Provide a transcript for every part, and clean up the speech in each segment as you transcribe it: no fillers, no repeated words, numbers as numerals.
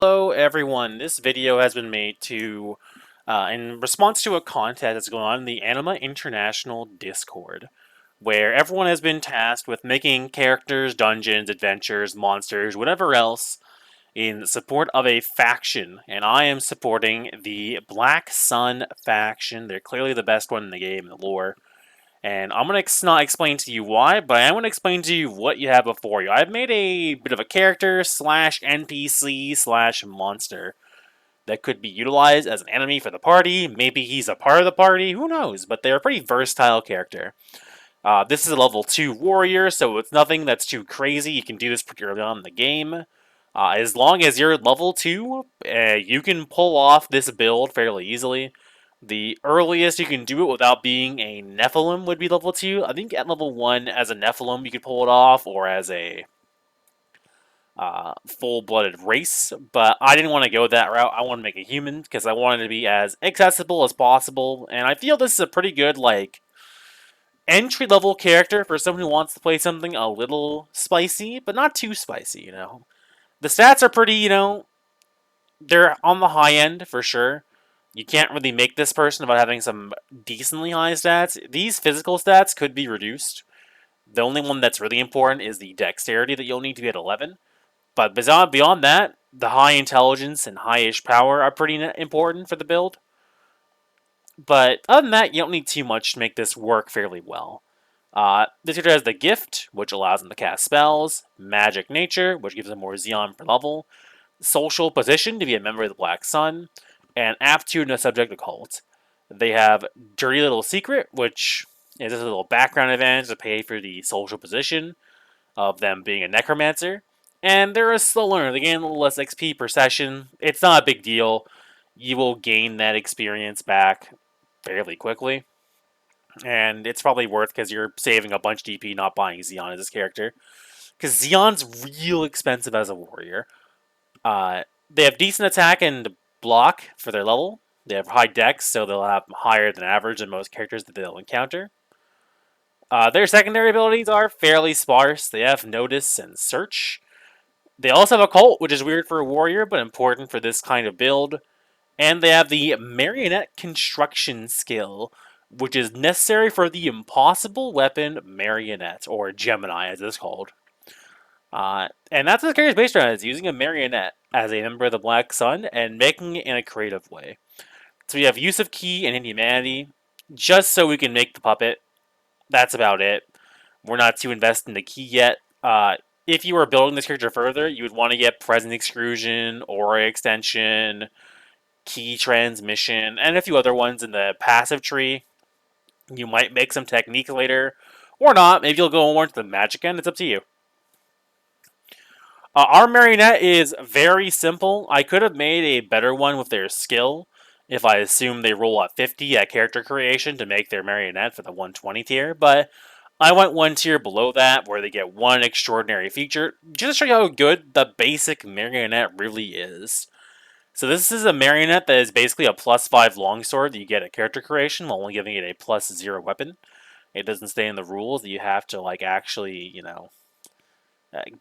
Hello everyone, this video has been made in response to a contest that's going on in the Anima International Discord, where everyone has been tasked with making characters, dungeons, adventures, monsters, whatever else, in support of a faction, and I am supporting the Black Sun faction. They're clearly the best one in the game, in the lore. And I'm going to not explain to you why, but I'm going to explain to you what you have before you. I've made a bit of a character slash NPC slash monster that could be utilized as an enemy for the party. Maybe he's a part of the party, who knows? But they're a pretty versatile character. This is a level 2 warrior, so it's nothing that's too crazy. You can do this pretty early on in the game. As long as you're level 2, you can pull off this build fairly easily. The earliest you can do it without being a Nephilim would be level 2. I think at level 1, as a Nephilim, you could pull it off, or as a full-blooded race. But I didn't want to go that route. I want to make a human, because I wanted to be as accessible as possible. And I feel this is a pretty good, entry-level character for someone who wants to play something a little spicy, but not too spicy. The stats are pretty, they're on the high end, for sure. You can't really make this person without having some decently high stats. These physical stats could be reduced. The only one that's really important is the dexterity that you'll need to be at 11. But beyond that, the high intelligence and high-ish power are pretty important for the build. But other than that, you don't need too much to make this work fairly well. This character has the Gift, which allows him to cast spells, Magic Nature, which gives him more Xeon per level, Social Position to be a member of the Black Sun, and Aptitude in a Subject Occult. They have Dirty Little Secret, which is just a little background advantage to pay for the social position of them being a Necromancer. And they're a slow learner. They gain a little less XP per session. It's not a big deal. You will gain that experience back fairly quickly. And it's probably worth because you're saving a bunch of DP not buying Xeon as this character. Because Xeon's real expensive as a warrior. They have decent attack and block for their level. They have high dex, so they'll have higher than average in most characters that they'll encounter. Their secondary abilities are fairly sparse. They have Notice and Search. They also have Occult, which is weird for a warrior, but important for this kind of build. And they have the Marionette Construction skill, which is necessary for the impossible weapon Marionette, or Gemini as it's called. And that's what the character is based on, is using a marionette as a member of the Black Sun and making it in a creative way. So we have use of key and inhumanity, just so we can make the puppet. That's about it. We're not too invested in the key yet. If you were building this character further, you would want to get Present Exclusion, Aura Extension, Key Transmission, and a few other ones in the passive tree. You might make some technique later, or not. Maybe you'll go more into the magic end. It's up to you. Our marionette is very simple. I could have made a better one with their skill if I assume they roll at 50 at character creation to make their marionette for the 120 tier, but I went one tier below that where they get one extraordinary feature, just to show you how good the basic marionette really is. So this is a marionette that is basically a +5 longsword that you get at character creation while only giving it a +0 weapon. It doesn't stay in the rules that you have to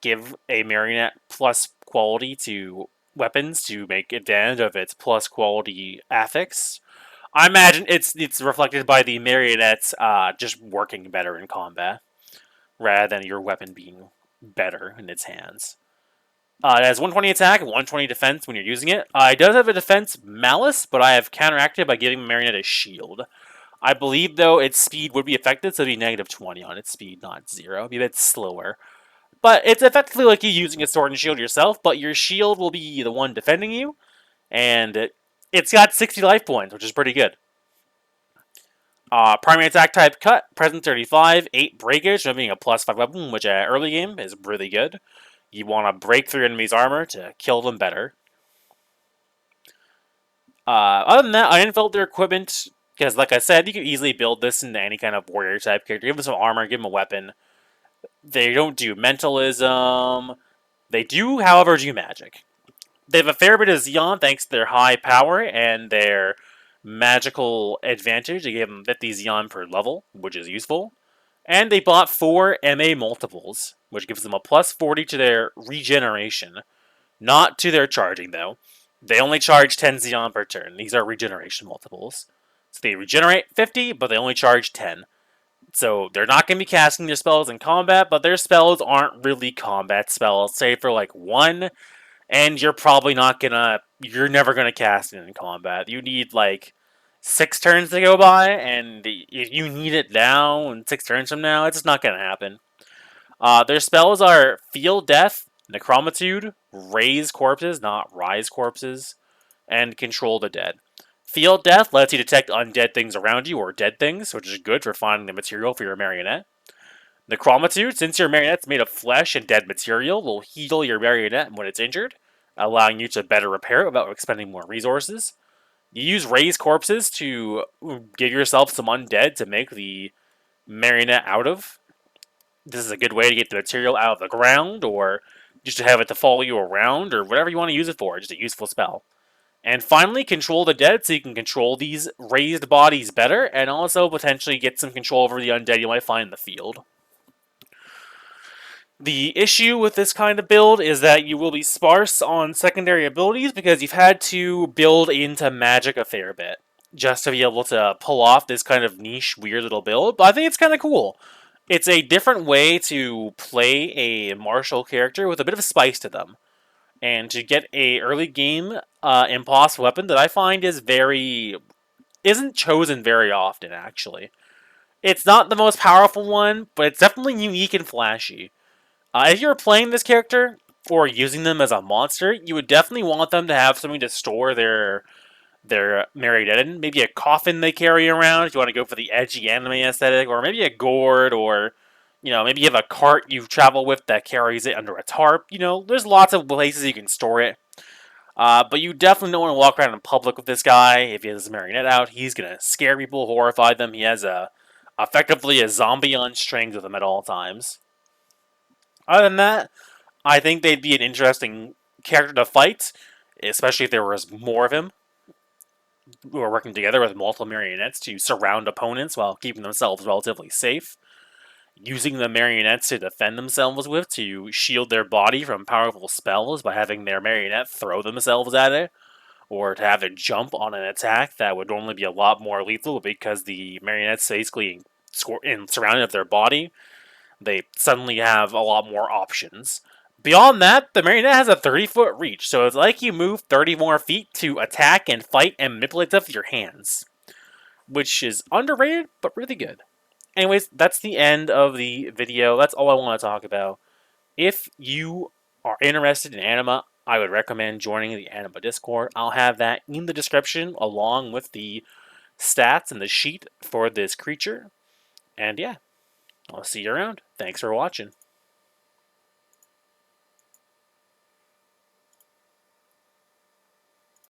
give a marionette plus quality to weapons to make advantage of its plus quality affix. I imagine it's reflected by the marionettes just working better in combat rather than your weapon being better in its hands. It has 120 attack and 120 defense when you're using it. It does have a defense malice, but I have counteracted by giving Marionette a shield. I believe, though, its speed would be affected, so it'd be -20 on its speed, not 0. It'd be a bit slower. But it's effectively like you using a sword and shield yourself, but your shield will be the one defending you, and it's got 60 life points, which is pretty good. Primary attack type cut, present 35, 8 breakage, from being a +5 weapon, which early game is really good. You want to break through enemies' armor to kill them better. Other than that, I didn't fill their equipment, because like I said, you can easily build this into any kind of warrior type character. Give them some armor, give them a weapon. They don't do mentalism. They do, however, do magic. They have a fair bit of Xeon thanks to their high power and their magical advantage. They gave them 50 Xeon per level, which is useful. And they bought 4 MA multiples, which gives them a +40 to their regeneration. Not to their charging, though. They only charge 10 Xeon per turn. These are regeneration multiples. So they regenerate 50, but they only charge 10. So they're not going to be casting their spells in combat, but their spells aren't really combat spells, save for like one, and you're probably not gonna, you're never gonna cast it in combat. You need like 6 turns to go by, and if you need it now and 6 turns from now, it's just not gonna happen. Their spells are Feel Death, Necromitude, Raise Corpses, not Rise Corpses, and Control the Dead. Feel Death lets you detect undead things around you or dead things, which is good for finding the material for your marionette. Necromitude, since your marionette's made of flesh and dead material, will heal your marionette when it's injured, allowing you to better repair it without expending more resources. You use Raise Corpses to give yourself some undead to make the marionette out of. This is a good way to get the material out of the ground, or just to have it to follow you around, or whatever you want to use it for. Just a useful spell. And finally, Control the Dead, so you can control these raised bodies better, and also potentially get some control over the undead you might find in the field. The issue with this kind of build is that you will be sparse on secondary abilities because you've had to build into magic a fair bit just to be able to pull off this kind of niche, weird little build. But I think it's kind of cool. It's a different way to play a martial character with a bit of spice to them, and to get a early game impost weapon that I find isn't chosen very often. Actually, it's not the most powerful one, but it's definitely unique and flashy. If you're playing this character or using them as a monster, you would definitely want them to have something to store their marionette in. Maybe a coffin they carry around if you want to go for the edgy anime aesthetic, or maybe a gourd, or maybe you have a cart you travel with that carries it under a tarp. There's lots of places you can store it. But you definitely don't want to walk around in public with this guy. If he has his marionette out, he's gonna scare people, horrify them. He has effectively a zombie on strings with him at all times. Other than that, I think they'd be an interesting character to fight, especially if there was more of him who are working together with multiple marionettes to surround opponents while keeping themselves relatively safe. Using the marionettes to defend themselves with to shield their body from powerful spells by having their marionette throw themselves at it, or to have it jump on an attack that would normally be a lot more lethal because the marionette's basically surrounded of their body. They suddenly have a lot more options. Beyond that, the marionette has a 30-foot reach, so it's like you move 30 more feet to attack and fight and manipulate stuff with your hands, which is underrated, but really good. Anyways, that's the end of the video. That's all I want to talk about. If you are interested in Anima, I would recommend joining the Anima Discord. I'll have that in the description along with the stats and the sheet for this creature. And yeah, I'll see you around. Thanks for watching.